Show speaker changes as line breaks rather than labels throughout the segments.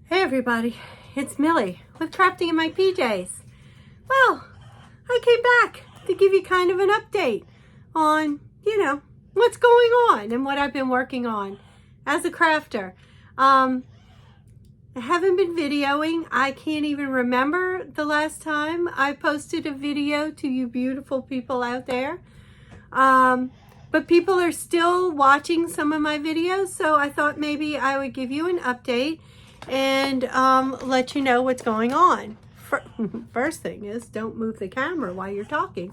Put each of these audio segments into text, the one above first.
Hey everybody, it's Millie with Crafting in My PJs. Well, I came back to give you kind of an update on, what's going on and what I've been working on as a crafter. I haven't been videoing. I can't even remember the last time I posted a video to you beautiful people out there. But people are still watching some of my videos, so I thought maybe I would give you an update and let you know what's going on. First thing is, don't move the camera while you're talking.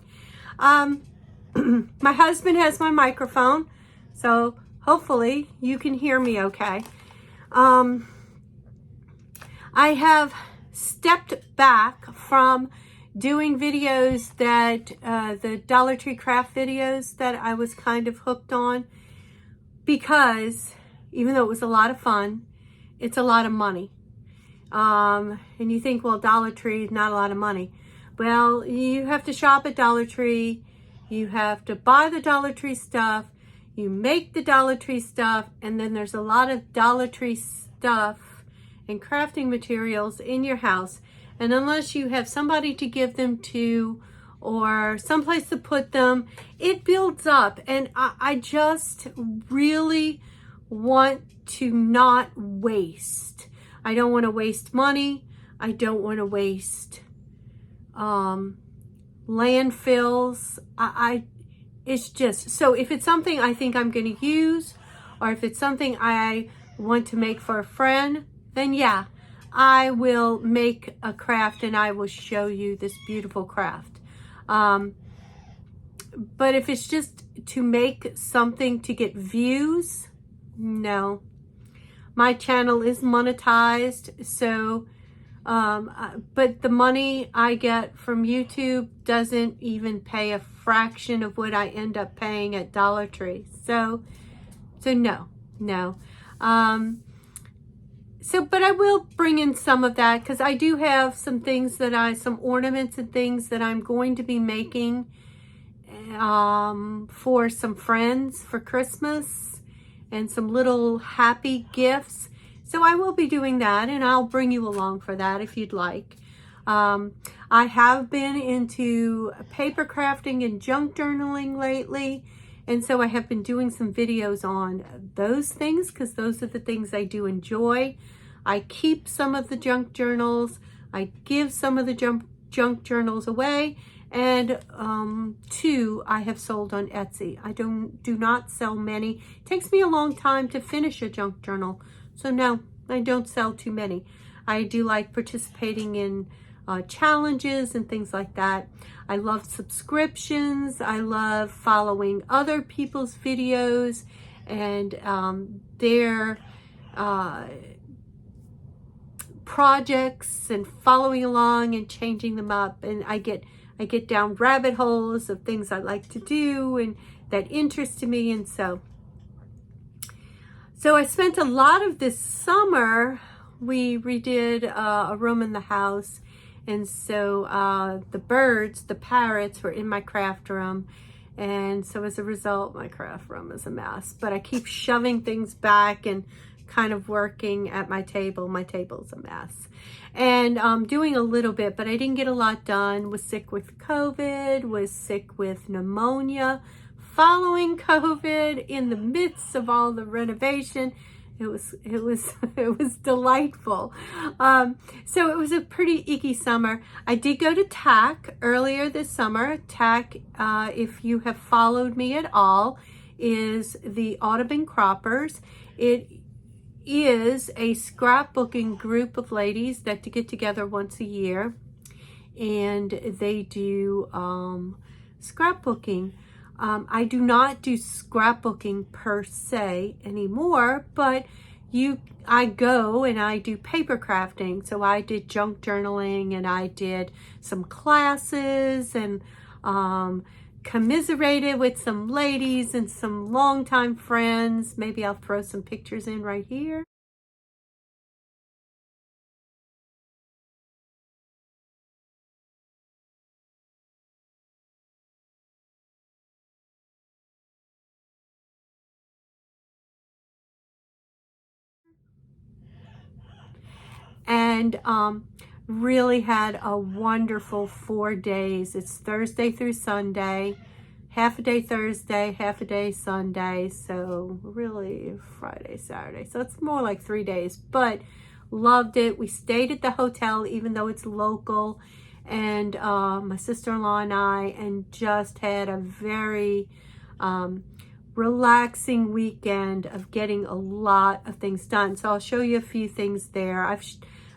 My husband has my microphone, so hopefully you can hear me okay. I have stepped back from doing videos that, the Dollar Tree craft videos that I was kind of hooked on, because even though it was a lot of fun, it's a lot of money. And you think, well, Dollar Tree is not a lot of money. Well, you have to shop at Dollar Tree. You have to buy the Dollar Tree stuff. You make the Dollar Tree stuff. And then there's a lot of Dollar Tree stuff and crafting materials in your house. And unless you have somebody to give them to or someplace to put them, it builds up. And I just really want to not waste. I don't want to waste money. I don't want to waste landfills. It's just, so if it's something I think I'm going to use, or if it's something I want to make for a friend, then yeah, I will make a craft and I will show you this beautiful craft. But if it's just to make something to get views, no. My channel is monetized, so, but the money I get from YouTube doesn't even pay a fraction of what I end up paying at Dollar Tree. So no. But I will bring in some of that, because I do have some things that some ornaments and things that I'm going to be making for some friends for Christmas, and some little happy gifts. So I will be doing that, and I'll bring you along for that if you'd like. I have been into paper crafting and junk journaling lately, and so I have been doing some videos on those things, because those are the things I do enjoy. I keep some of the junk journals. I give some of the junk journals away. And two I have sold on Etsy. I do not sell many. It takes me a long time to finish a junk journal. So no, I don't sell too many. I do like participating in challenges and things like that. I love subscriptions. I love following other people's videos and their projects, and following along and changing them up. And I get down rabbit holes of things I like to do and that interest me. And so I spent a lot of this summer, we redid a room in the house. And so the birds, the parrots, were in my craft room. And so as a result, my craft room is a mess. But I keep shoving things back and kind of working at my table. My table's a mess. And doing a little bit, but I didn't get a lot done. Was sick with COVID, was sick with pneumonia following COVID, in the midst of all the renovation. It was delightful. So it was a pretty icky summer. I did go to TAC earlier this summer. TAC, if you have followed me at all, is the Audubon Croppers. It is a scrapbooking group of ladies that get together once a year, and they do scrapbooking. I do not do scrapbooking per se anymore, but I go and I do paper crafting. So I did junk journaling, and I did some classes, and commiserated with some ladies and some longtime friends. Maybe I'll throw some pictures in right here. and really had a wonderful 4 days. It's Thursday through Sunday, half a day Thursday, half a day Sunday, so really Friday, Saturday. So it's more like 3 days, but loved it. We stayed at the hotel even though it's local, and my sister-in-law and I, and just had a very relaxing weekend of getting a lot of things done. So I'll show you a few things there.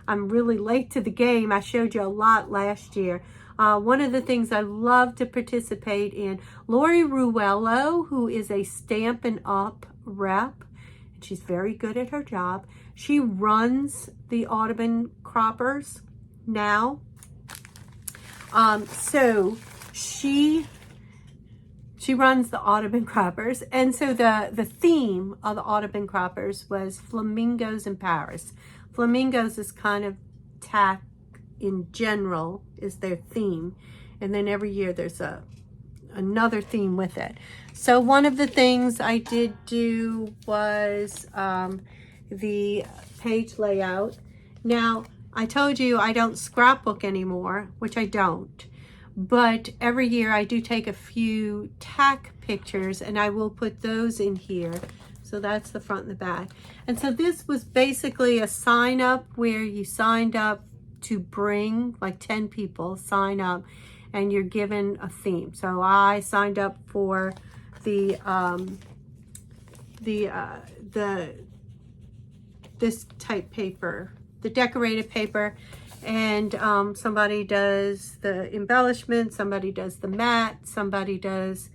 I'm really late to the game. I showed you a lot last year. One of the things I love to participate in, Lori Ruello, who is a Stampin' Up rep, and she's very good at her job. She runs the Audubon Croppers now. So she runs the Audubon Croppers, and so the theme of the Audubon Croppers was flamingos in Paris. Flamingos is kind of tack in general is their theme, and then every year there's another theme with it. So one of the things I did do was the page layout. Now, I told you I don't scrapbook anymore, which I don't, but every year I do take a few tack pictures, and I will put those in here. So that's the front and the back. And so this was basically a sign up where you signed up to bring, like 10 people sign up, and you're given a theme. So I signed up for this type paper, the decorated paper, and somebody does the embellishment, somebody does the mat, somebody does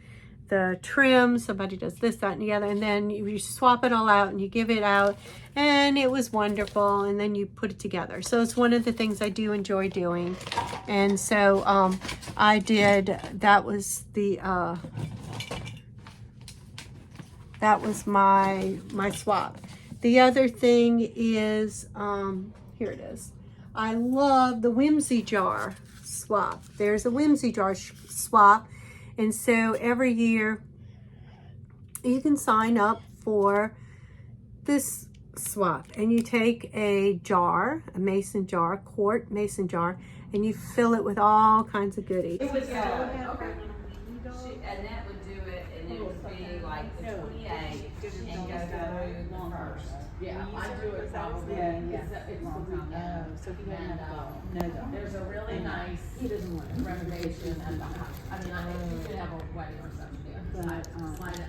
the trim, somebody does this, that, and the other, and then you swap it all out and you give it out, and it was wonderful, and then you put it together. So it's one of the things I do enjoy doing, and so I did, that was my swap. The other thing is, here it is. I love the Whimsy Jar swap. There's a Whimsy Jar swap. And so every year you can sign up for this swap, and you take a jar, a mason jar, quart mason jar, and you fill it with all kinds of goodies.
It was, okay. Annette would do it, and it would be like the 28th and go through the 1st. Yeah, I do it probably, it's a long time. And, there's a really nice renovation at the house. I mean, you could have a wedding or something.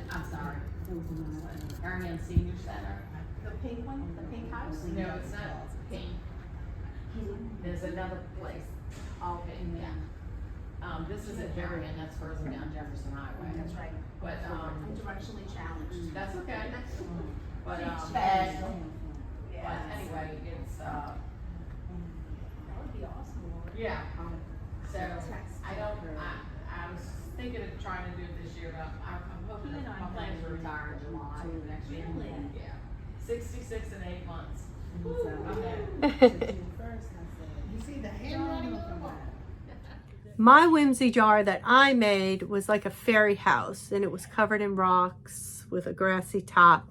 I'm sorry. Arian Senior Center.
The pink one, the pink house?
No, it's not pink. There's another place, all pink, yeah. This is at Darien, that's further down Jefferson Highway.
That's right.
But,
I'm directionally challenged.
that's okay. But,
Yeah.
but anyway, it's,
That would be awesome.
yeah. So, I was thinking of trying to do it this year, but I'm hoping, my plans to retire in July of next year.
Really?
Yeah. 66 and 8 months.
You see the handwriting on the wall?
My Whimsy Jar that I made was like a fairy house, and it was covered in rocks with a grassy top.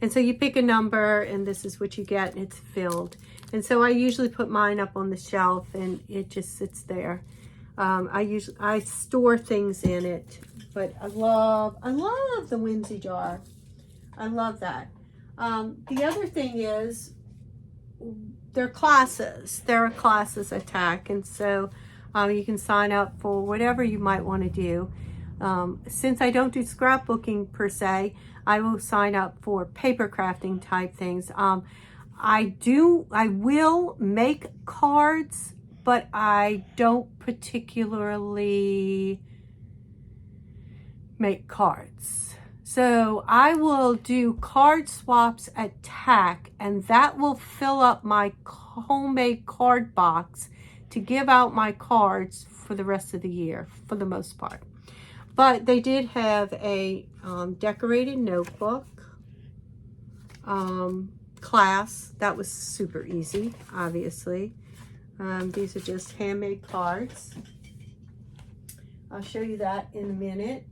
And so you pick a number, and this is what you get, and it's filled. And so I usually put mine up on the shelf, and it just sits there. I store things in it, but I love the Whimsy Jar. I love that. The other thing is, there are classes. There are classes at TAC, and so you can sign up for whatever you might want to do. Since I don't do scrapbooking per se, I will sign up for paper crafting type things. I will make cards, but I don't particularly make cards. So I will do card swaps at TAC, and that will fill up my homemade card box to give out my cards for the rest of the year, for the most part. But they did have a decorated notebook class. That was super easy, obviously. These are just handmade cards. I'll show you that in a minute.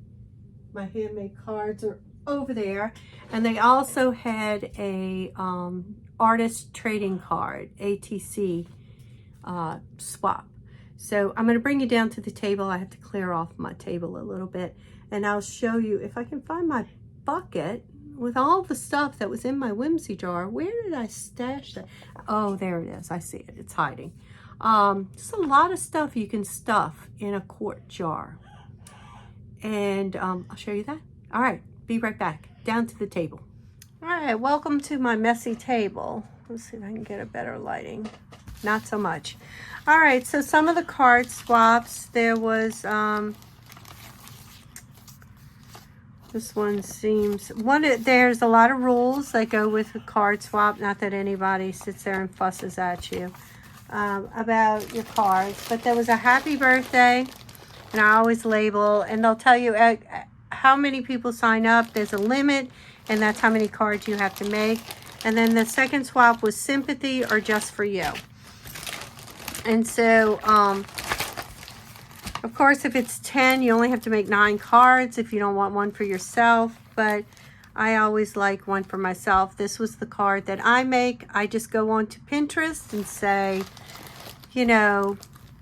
My handmade cards are over there. And they also had a artist trading card, ATC swap. So I'm going to bring you down to the table. I have to clear off my table a little bit, and I'll show you if I can find my bucket with all the stuff that was in my whimsy jar. Where did I stash that? Oh, there it is. I see it. It's hiding. Just a lot of stuff you can stuff in a quart jar. And I'll show you that. All right, be right back. Down to the table. All right, welcome to my messy table. Let's see if I can get a better lighting. Not so much. All right, so some of the card swaps. There was, this one seems, there's a lot of rules that go with a card swap. Not that anybody sits there and fusses at you about your cards. But there was a happy birthday, and I always label, and they'll tell you how many people sign up. There's a limit, and that's how many cards you have to make. And then the second swap was sympathy or just for you. And so, of course, if it's 10, you only have to make 9 cards if you don't want one for yourself. But I always like one for myself. This was the card that I make. I just go on to Pinterest and say, you know,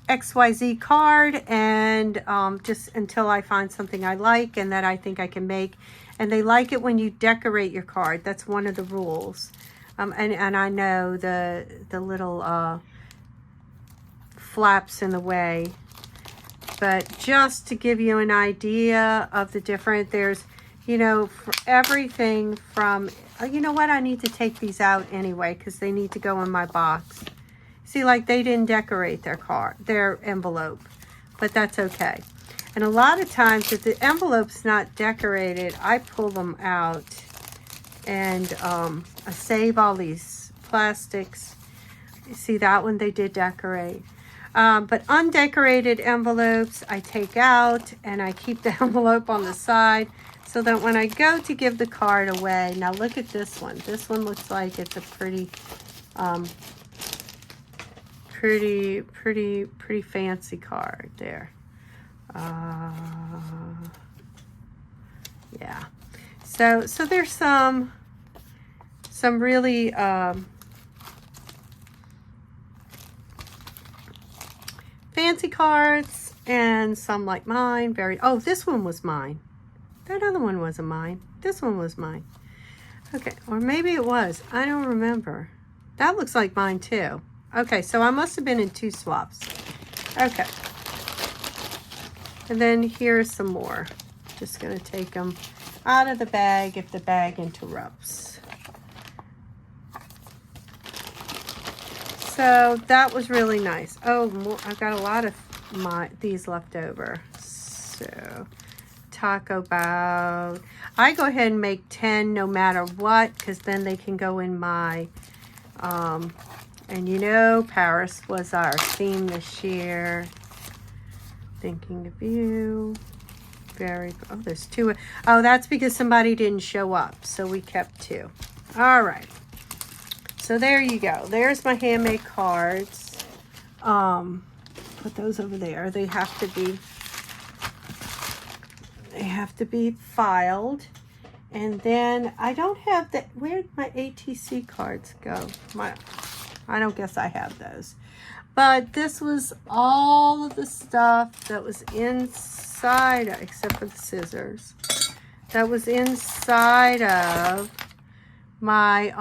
XYZ card, and just until I find something I like and that I think I can make. And they like it when you decorate your card. That's one of the rules. And I know the little flaps in the way, but just to give you an idea of the different, there's, you know, for everything from, you know what, I need to take these out anyway because they need to go in my box. See, like they didn't decorate their envelope, but that's okay. And a lot of times if the envelope's not decorated, I pull them out and I save all these plastics. You see that one they did decorate. But undecorated envelopes I take out, and I keep the envelope on the side so that when I go to give the card away, now look at this one. This one looks like it's a pretty fancy card there. Yeah. So there's some really fancy cards and some like mine. Oh, this one was mine. That other one wasn't mine. This one was mine. Okay, or maybe it was. I don't remember. That looks like mine too. Okay, so I must have been in 2 swaps. Okay. And then here's some more. Just going to take them out of the bag if the bag interrupts. So that was really nice. Oh, more, I've got a lot of these left over. So Taco Bell. I go ahead and make 10 no matter what, because then they can go in my, and you know, Paris was our theme this year. Thinking of you. Oh, there's 2. Oh, that's because somebody didn't show up, so we kept 2. All right. So there you go. There's my handmade cards. Put those over there. They have to be filed. And then I don't have the, where'd my ATC cards go? I don't guess I have those. But this was all of the stuff that was inside, except for the scissors, that was inside of my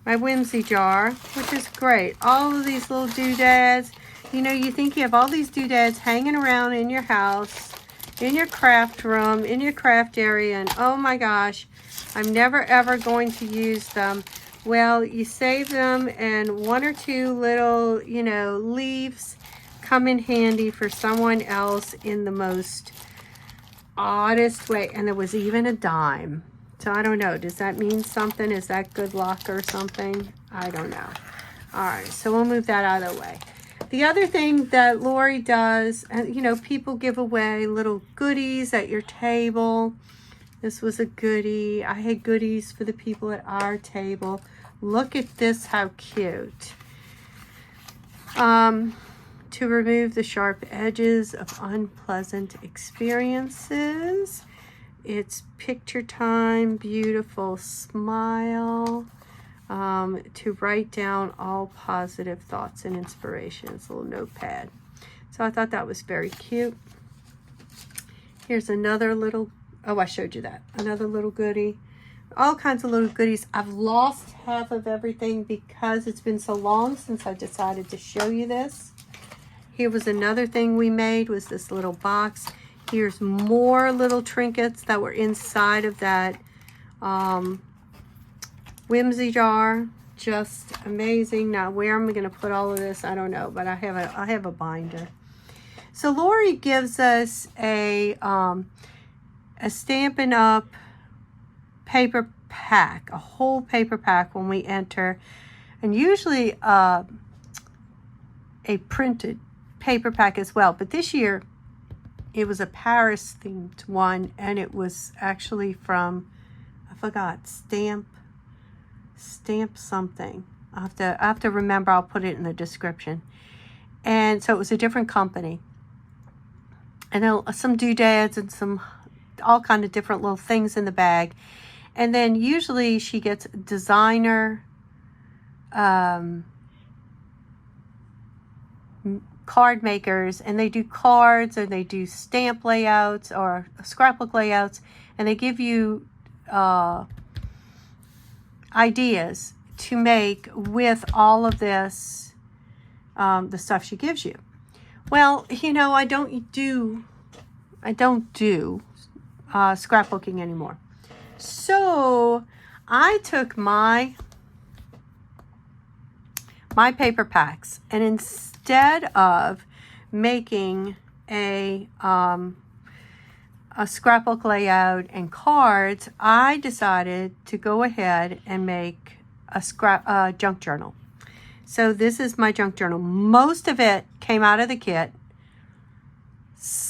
my whimsy jar, which is great. All of these little doodads. You know, you think you have all these doodads hanging around in your house, in your craft room, in your craft area, and oh my gosh, I'm never ever going to use them. Well, you save them, and 1 or 2 little, you know, leaves come in handy for someone else in the most oddest way. And there was even a dime. So I don't know. Does that mean something? Is that good luck or something? I don't know. All right, so we'll move that out of the way. The other thing that Lori does, you know, people give away little goodies at your table. This was a goodie. I had goodies for the people at our table. Look at this, how cute. To remove the sharp edges of unpleasant experiences. It's picture time, beautiful smile. to write down all positive thoughts and inspirations, a little notepad. So I thought that was very cute. Here's another little, oh, I showed you that. Another little goodie. All kinds of little goodies. I've lost half of everything because it's been so long since I decided to show you this. Here was another thing we made, was this little box. Here's more little trinkets that were inside of that whimsy jar. Just amazing. Now, where am I going to put all of this? I don't know, but I have a binder. So Lori gives us a Stampin' Up! Paper pack, a whole paper pack when we enter, and usually a printed paper pack as well. But this year, it was a Paris themed one, and it was actually from, I forgot, stamp something. I have to remember. I'll put it in the description. And so it was a different company, and then some doodads and some all kind of different little things in the bag. And then usually she gets designer card makers, and they do cards, or they do stamp layouts or scrapbook layouts, and they give you ideas to make with all of this, the stuff she gives you. Well, you know, I don't do scrapbooking anymore. So I took my paper packs, and instead of making a scrapbook layout and cards, I decided to go ahead and make a junk journal. So this is my junk journal. Most of it came out of the kit.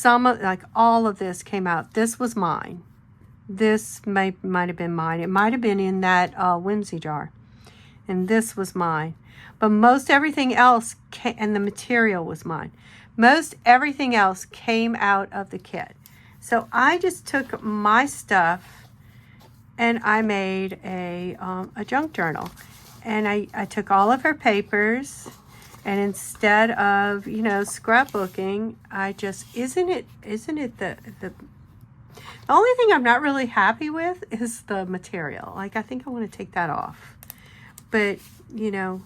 Like all of this came out. This was mine. This might have been mine. It might have been in that whimsy jar. And this was mine. But most everything else and the material was mine. Most everything else came out of the kit. So I just took my stuff and I made a junk journal. And I took all of her papers, and instead of, you know, scrapbooking, I just, isn't it the only thing I'm not really happy with is the material. Like, I think I want to take that off. But, you know,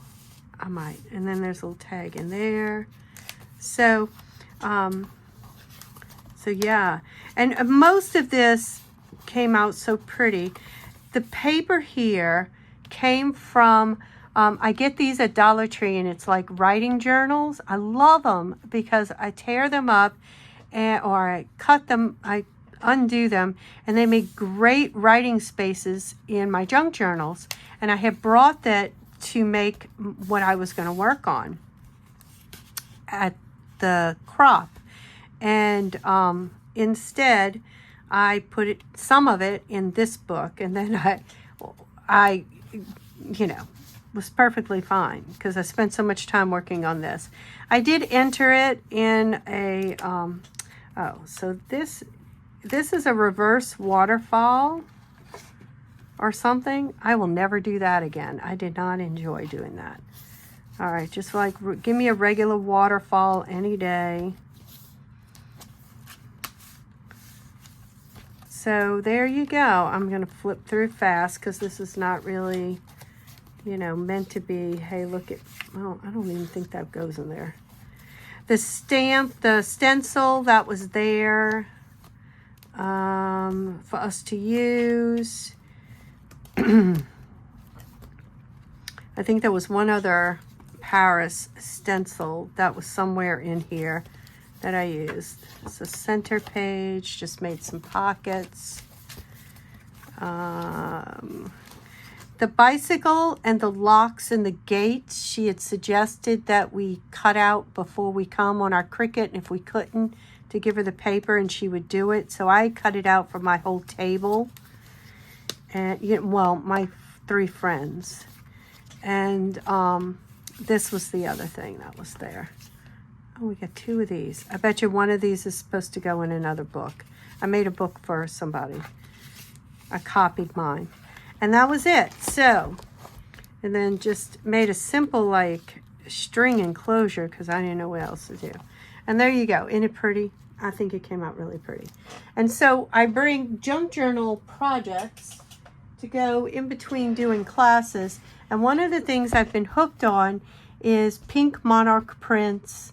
I might. And then there's a little tag in there. So yeah. And most of this came out so pretty. The paper here came from, I get these at Dollar Tree, and it's like writing journals. I love them because I tear them up, or I cut them, I undo them, and they make great writing spaces in my junk journals. And I had brought that to make what I was going to work on at the crop. And instead, I put some of it in this book, and then I you know, was perfectly fine because I spent so much time working on this. I did enter it in a, so this is a reverse waterfall or something. I will never do that again. I did not enjoy doing that. All right, just like, give me a regular waterfall any day. So there you go. I'm going to flip through fast because this is not really, you know, meant to be, hey, look at, well, I don't even think that goes in there. The stamp, the stencil that was there for us to use. I think there was one other Paris stencil that was somewhere in here that I used. It's a center page, just made some pockets. The bicycle and the locks and the gates, she had suggested that we cut out before we come on our Cricut, and if we couldn't, to give her the paper and she would do it. So I cut it out for my whole table. And, you know, well, my 3 friends. And this was the other thing that was there. Oh, we got 2 of these. I bet you one of these is supposed to go in another book. I made a book for somebody. I copied mine. And that was it. So And then just made a simple like string enclosure because I didn't know what else to do. And there you go. Isn't it pretty? I think it came out really pretty. And so I bring junk journal projects to go in between doing classes. And one of the things I've been hooked on is Pink Monarch prints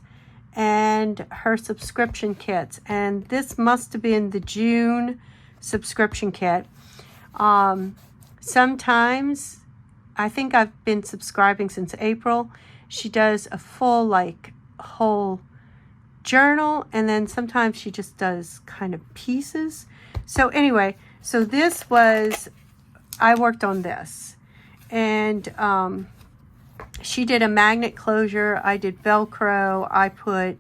and her subscription kits. And this must have been the June subscription kit. Sometimes, I think I've been subscribing since April. She does a full, like, whole journal, and then sometimes she just does kind of pieces. So anyway, so this was, I worked on this. And she did a magnet closure. I did Velcro. I put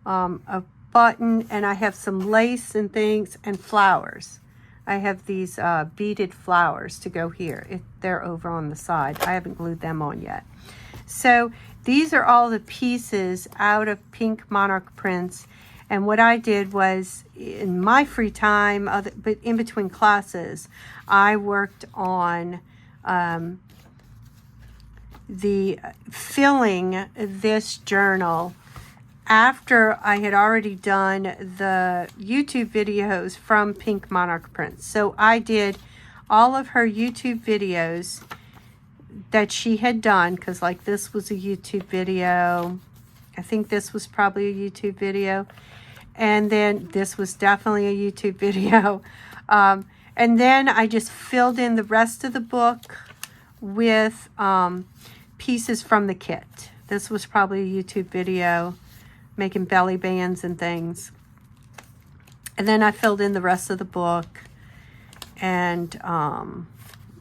a button, and I have some lace and things and flowers. I have these beaded flowers to go here. They're over on the side. I haven't glued them on yet. So these are all the pieces out of Pink Monarch prints. And what I did was, in my free time, but in between classes, I worked on the filling this journal after I had already done the YouTube videos from Pink Monarch prints. So I did all of her YouTube videos that she had done, because like this was a YouTube video. I think this was probably a YouTube video. And then this was definitely a YouTube video. And then I just filled in the rest of the book with pieces from the kit. This was probably a YouTube video, making belly bands and things. And then I filled in the rest of the book. And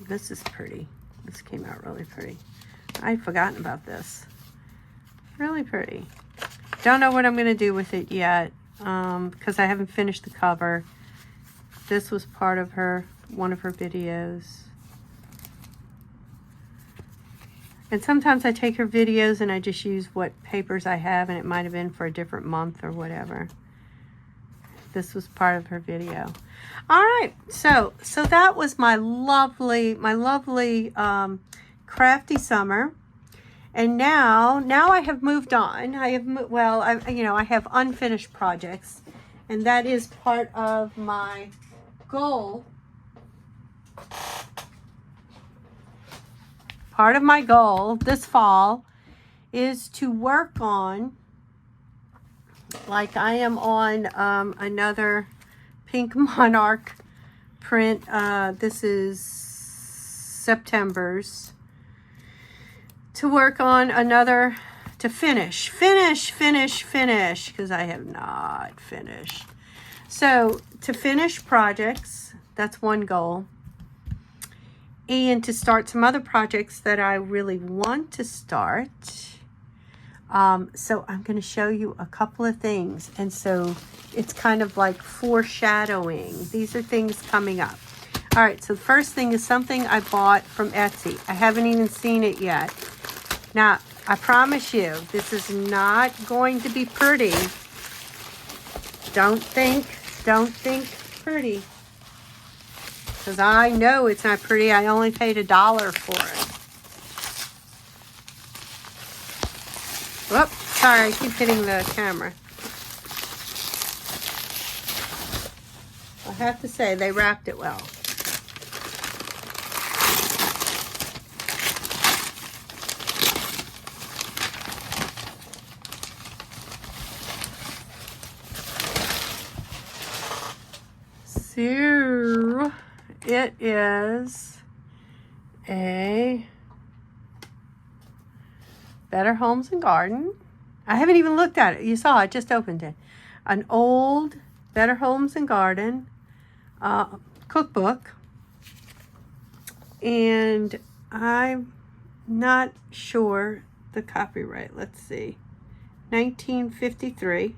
this is pretty. This came out really pretty. I'd forgotten about this. Really pretty. Don't know what I'm going to do with it yet, because I haven't finished the cover. This was part of one of her videos. And sometimes I take her videos and I just use what papers I have, and it might have been for a different month or whatever. This was part of her video. All right, so that was my lovely crafty summer. And now I have moved on. I have unfinished projects, and that is part of my goal. Part of my goal this fall is to work on, like I am on another Pink Monarch print. This is September's. To work on another, to finish, because I have not finished. So to finish projects, that's one goal. And to start some other projects that I really want to start. So I'm going to show you a couple of things. And so it's kind of like foreshadowing. These are things coming up. All right, so the first thing is something I bought from Etsy. I haven't even seen it yet. Now, I promise you, this is not going to be pretty. Don't think pretty. Because I know it's not pretty. I only paid $1 for it. Whoops, sorry, I keep hitting the camera. I have to say, they wrapped it well. So it is a Better Homes and Garden. I haven't even looked at it. You saw, I just opened it. An old Better Homes and Garden cookbook. And I'm not sure the copyright. Let's see. 1953.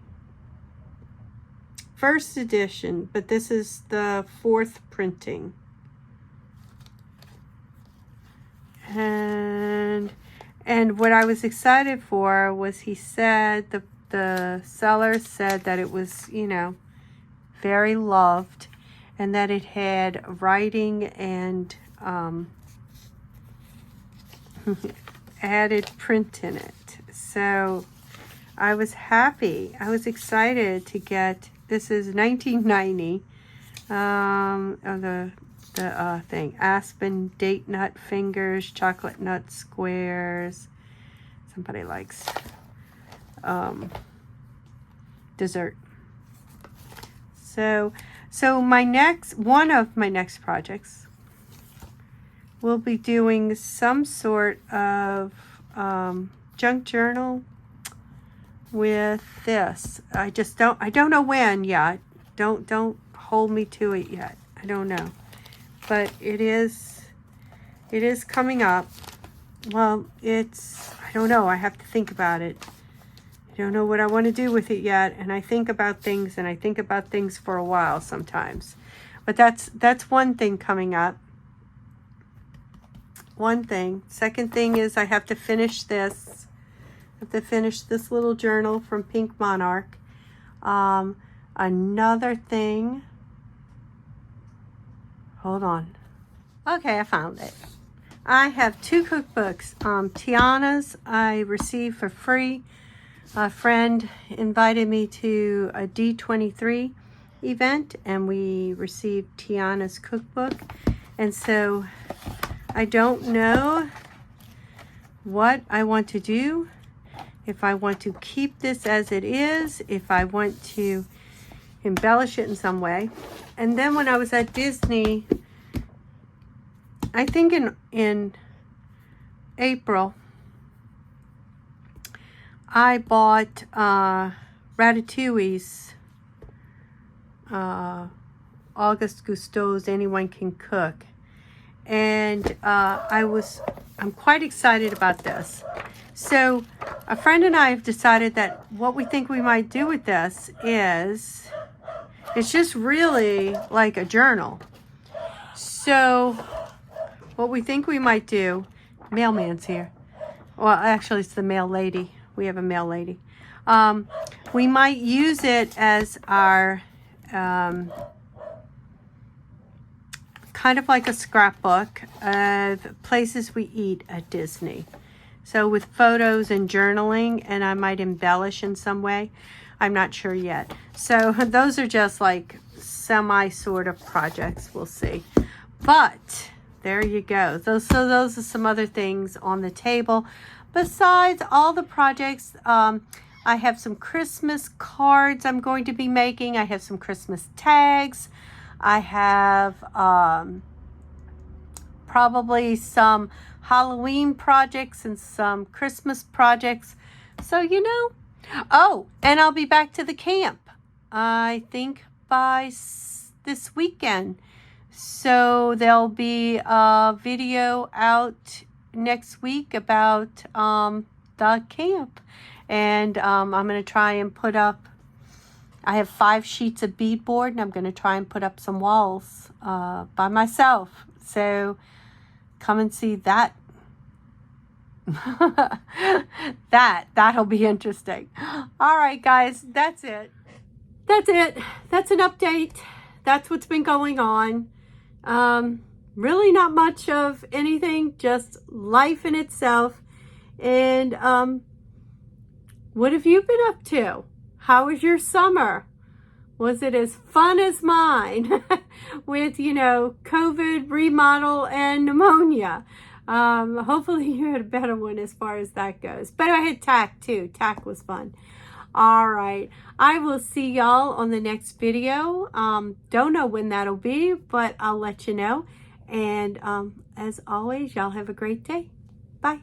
First edition, but this is the 4th printing. And what I was excited for was, he said, the seller said that it was, very loved, and that it had writing and added print in it. So I was happy. I was excited to get, this is 1990, the thing, aspen date nut fingers, chocolate nut squares. Somebody likes dessert. So one of my next projects will be doing some sort of junk journal with this. I don't know when yet. Don't hold me to it yet. I don't know. But it is coming up. Well, I don't know. I have to think about it. I don't know what I want to do with it yet, and I think about things, and I think about things for a while sometimes. But that's one thing coming up. One thing. Second thing is I have to finish this. I have to finish this little journal from Pink Monarch. Another thing. Hold on. Okay, I found it. I have 2 cookbooks. Tiana's I received for free. A friend invited me to a D23 event, and we received Tiana's cookbook. And so I don't know what I want to do. If I want to keep this as it is, if I want to embellish it in some way. And then when I was at Disney, I think in April, I bought Ratatouille's Auguste Gusteau's Anyone Can Cook. And I'm quite excited about this. So a friend and I have decided that what we think we might do with this is, it's just really like a journal. So what we think we might do, mailman's here. Well, actually it's the mail lady. We have a mail lady. We might use it as our kind of like a scrapbook of places we eat at Disney. So with photos and journaling, and I might embellish in some way. I'm not sure yet. So those are just like semi sort of projects. We'll see. But there you go. Those are some other things on the table. Besides all the projects, I have some Christmas cards I'm going to be making. I have some Christmas tags. I have probably some Halloween projects and some Christmas projects. So, you know. Oh, and I'll be back to the camp, I think, by this weekend. So there'll be a video out next week about the camp. And I'm going to try and put up, I have 5 sheets of beadboard, and I'm going to try and put up some walls by myself. So come and see that. That'll be interesting. All right, guys, that's it. That's an update. That's what's been going on. Really not much of anything, just life in itself. And what have you been up to? How was your summer? Was it as fun as mine with, COVID, remodel, and pneumonia? Hopefully you had a better one as far as that goes. But I had TAC too. TAC was fun. All right. I will see y'all on the next video. Don't know when that'll be, but I'll let you know. And as always, y'all have a great day. Bye.